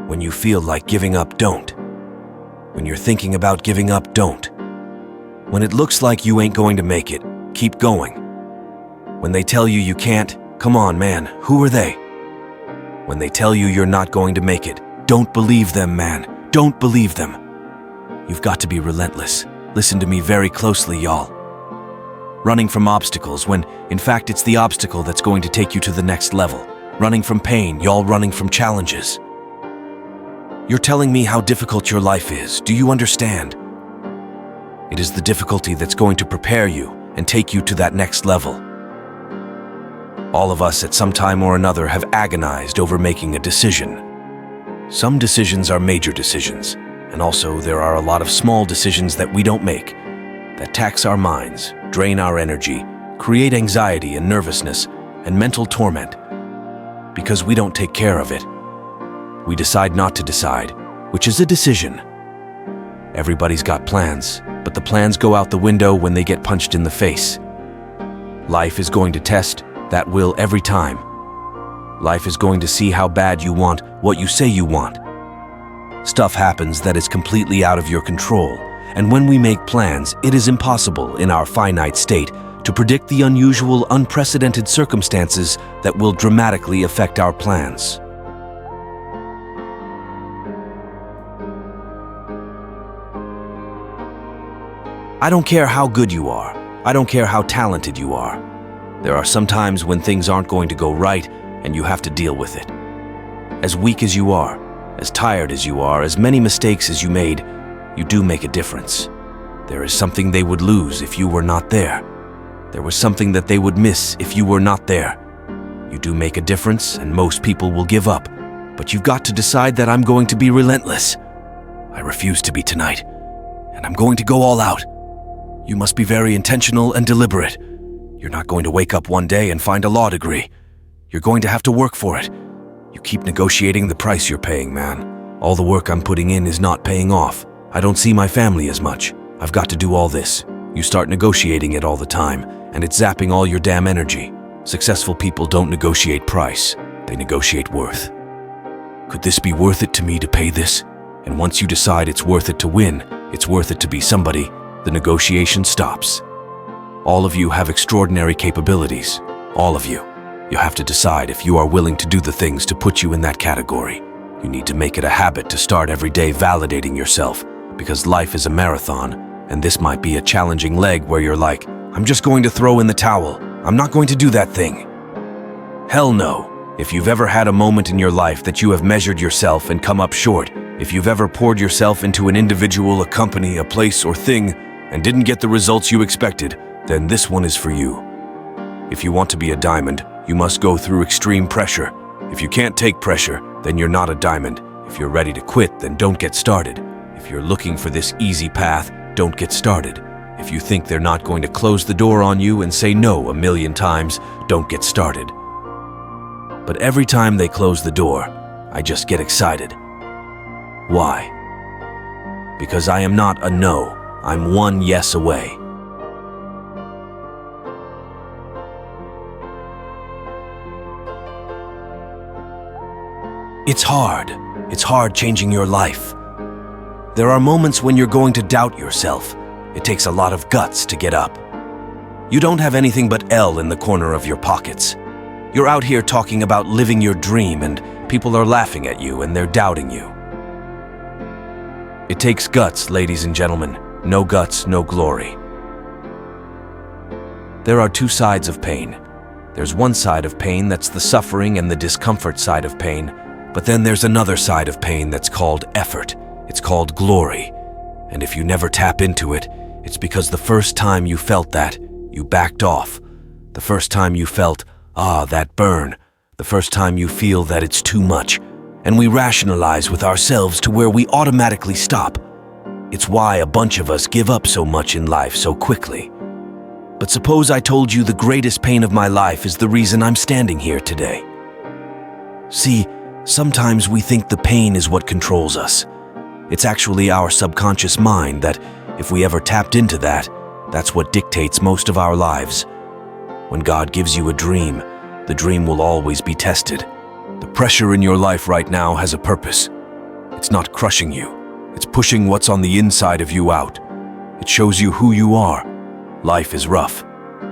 When you feel like giving up, don't. When you're thinking about giving up, don't. When it looks like you ain't going to make it, keep going. When they tell you you can't, come on, man, who are they? When they tell you you're not going to make it, don't believe them, man. Don't believe them. You've got to be relentless. Listen to me very closely, y'all. Running from obstacles when, in fact, it's the obstacle that's going to take you to the next level. Running from pain, y'all running from challenges. You're telling me how difficult your life is. Do you understand? It is the difficulty that's going to prepare you and take you to that next level. All of us at some time or another have agonized over making a decision. Some decisions are major decisions, and also there are a lot of small decisions that we don't make, that tax our minds, drain our energy, create anxiety and nervousness and mental torment, because we don't take care of it. We decide not to decide, which is a decision. Everybody's got plans, but the plans go out the window when they get punched in the face. Life is going to test that will every time. Life is going to see how bad you want what you say you want. Stuff happens that is completely out of your control, and when we make plans, it is impossible in our finite state to predict the unusual, unprecedented circumstances that will dramatically affect our plans. I don't care how good you are. I don't care how talented you are. There are some times when things aren't going to go right and you have to deal with it. As weak as you are, as tired as you are, as many mistakes as you made, you do make a difference. There is something they would lose if you were not there. There was something that they would miss if you were not there. You do make a difference, and most people will give up. But you've got to decide that I'm going to be relentless. I refuse to be tonight, and I'm going to go all out. You must be very intentional and deliberate. You're not going to wake up one day and find a law degree. You're going to have to work for it. You keep negotiating the price you're paying, man. All the work I'm putting in is not paying off. I don't see my family as much. I've got to do all this. You start negotiating it all the time, and it's zapping all your damn energy. Successful people don't negotiate price. They negotiate worth. Could this be worth it to me to pay this? And once you decide it's worth it to win, it's worth it to be somebody, the negotiation stops. All of you have extraordinary capabilities. All of you. You have to decide if you are willing to do the things to put you in that category. You need to make it a habit to start every day validating yourself, because life is a marathon, and this might be a challenging leg where you're like, I'm just going to throw in the towel. I'm not going to do that thing. Hell no. If you've ever had a moment in your life that you have measured yourself and come up short, if you've ever poured yourself into an individual, a company, a place, or thing, and didn't get the results you expected, then this one is for you. If you want to be a diamond, you must go through extreme pressure. If you can't take pressure, then you're not a diamond. If you're ready to quit, then don't get started. If you're looking for this easy path, don't get started. If you think they're not going to close the door on you and say no a million times, don't get started. But every time they close the door, I just get excited. Why? Because I am not a no. I'm one yes away. It's hard. It's hard changing your life. There are moments when you're going to doubt yourself. It takes a lot of guts to get up. You don't have anything but L in the corner of your pockets. You're out here talking about living your dream, and people are laughing at you and they're doubting you. It takes guts, ladies and gentlemen. No guts, no glory. There are two sides of pain. There's one side of pain that's the suffering and the discomfort side of pain, but then there's another side of pain that's called effort. It's called glory. And if you never tap into it, it's because the first time you felt that, you backed off. The first time you felt, that burn. The first time you feel that it's too much. And we rationalize with ourselves to where we automatically stop. It's why a bunch of us give up so much in life so quickly. But suppose I told you the greatest pain of my life is the reason I'm standing here today. See, sometimes we think the pain is what controls us. It's actually our subconscious mind that, if we ever tapped into that, that's what dictates most of our lives. When God gives you a dream, the dream will always be tested. The pressure in your life right now has a purpose. It's not crushing you. It's pushing what's on the inside of you out. It shows you who you are. Life is rough.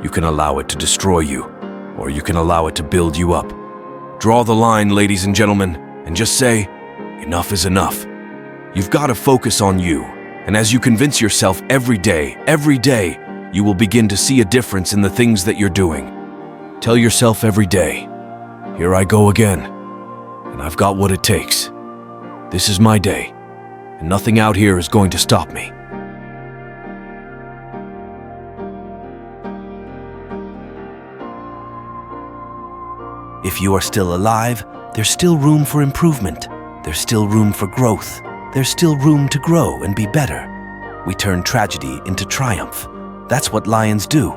You can allow it to destroy you, or you can allow it to build you up. Draw the line, ladies and gentlemen, and just say, enough is enough. You've got to focus on you, and as you convince yourself every day, you will begin to see a difference in the things that you're doing. Tell yourself every day, here I go again, and I've got what it takes. This is my day, and nothing out here is going to stop me. If you are still alive, there's still room for improvement. There's still room for growth. There's still room to grow and be better. We turn tragedy into triumph. That's what lions do.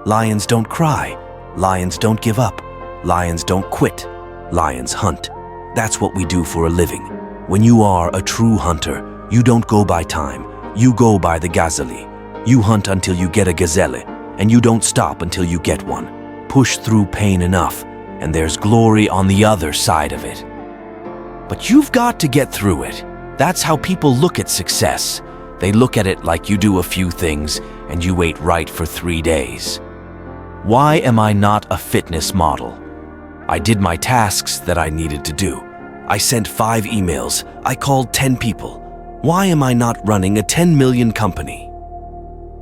Lions don't cry. Lions don't give up. Lions don't quit. Lions hunt. That's what we do for a living. When you are a true hunter, you don't go by time. You go by the gazelle. You hunt until you get a gazelle, and you don't stop until you get one. Push through pain enough, and there's glory on the other side of it. But you've got to get through it. That's how people look at success. They look at it like you do a few things and you ate right for 3 days. Why am I not a fitness model? I did my tasks that I needed to do. I sent 5 emails. I called 10 people. Why am I not running a 10 million company?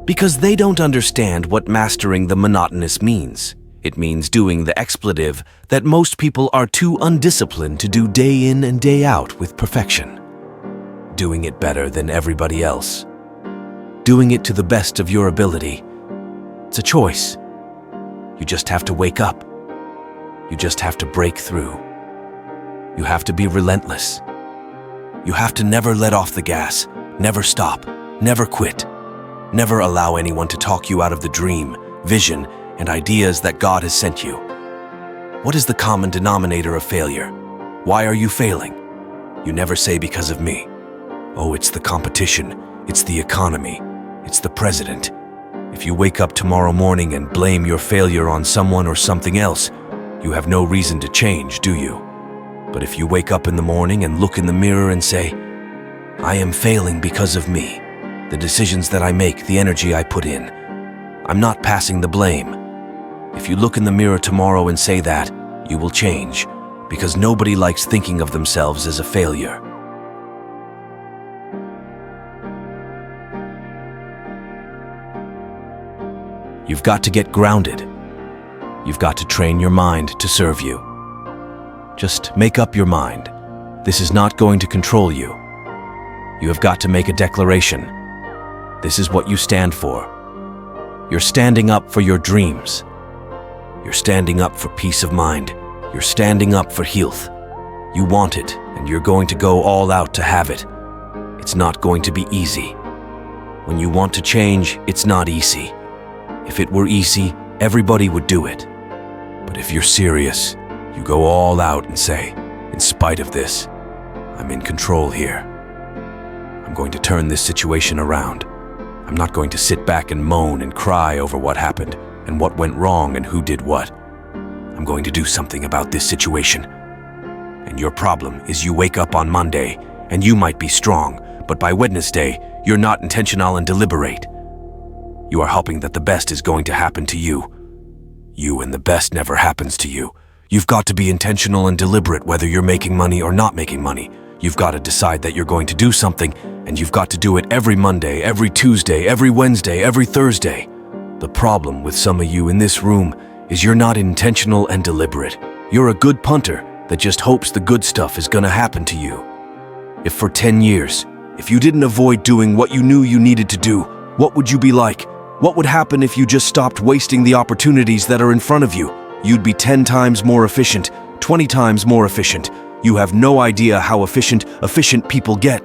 Because they don't understand what mastering the monotonous means. It means doing the expletive that most people are too undisciplined to do day in and day out with perfection. Doing it better than everybody else. Doing it to the best of your ability. It's a choice. You just have to wake up. You just have to break through. You have to be relentless. You have to never let off the gas, never stop, never quit. Never allow anyone to talk you out of the dream, vision, and ideas that God has sent you. What is the common denominator of failure? Why are you failing? You never say because of me. Oh, it's the competition, it's the economy, it's the president. If you wake up tomorrow morning and blame your failure on someone or something else, you have no reason to change, do you? But if you wake up in the morning and look in the mirror and say, I am failing because of me, the decisions that I make, the energy I put in, I'm not passing the blame. If you look in the mirror tomorrow and say that, you will change, because nobody likes thinking of themselves as a failure. You've got to get grounded. You've got to train your mind to serve you. Just make up your mind. This is not going to control you. You have got to make a declaration. This is what you stand for. You're standing up for your dreams. You're standing up for peace of mind. You're standing up for health. You want it, and you're going to go all out to have it. It's not going to be easy. When you want to change, it's not easy. If it were easy, everybody would do it. But if you're serious, you go all out and say, in spite of this, I'm in control here. I'm going to turn this situation around. I'm not going to sit back and moan and cry over what happened and what went wrong and who did what. I'm going to do something about this situation. And your problem is you wake up on Monday and you might be strong, but by Wednesday, you're not intentional and deliberate. You are hoping that the best is going to happen to you. You and the best never happens to you. You've got to be intentional and deliberate whether you're making money or not making money. You've got to decide that you're going to do something, and you've got to do it every Monday, every Tuesday, every Wednesday, every Thursday. The problem with some of you in this room is you're not intentional and deliberate. You're a good punter that just hopes the good stuff is going to happen to you. If for 10 years, if you didn't avoid doing what you knew you needed to do, what would you be like? What would happen if you just stopped wasting the opportunities that are in front of you? You'd be 10 times more efficient, 20 times more efficient. You have no idea how efficient people get.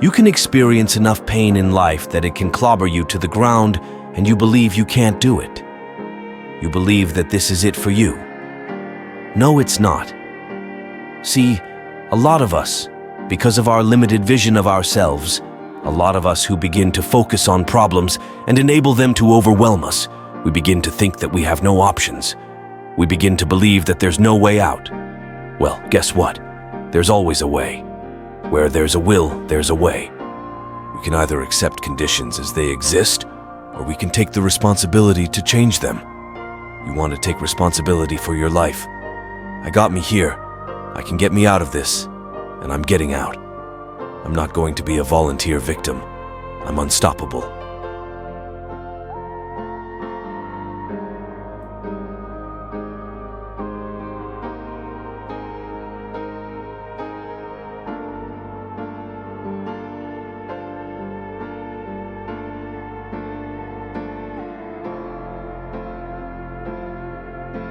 You can experience enough pain in life that it can clobber you to the ground, and you believe you can't do it. You believe that this is it for you. No, it's not. See, a lot of us, because of our limited vision of ourselves, a lot of us who begin to focus on problems and enable them to overwhelm us, We begin to think that we have no options. We begin to believe that there's no way out. Well, guess what? There's always a way. Where there's a will, there's a way. We can either accept conditions as they exist, or we can take the responsibility to change them. You want to take responsibility for your life. I got me here. I can get me out of this, and I'm getting out. I'm not going to be a volunteer victim. I'm unstoppable.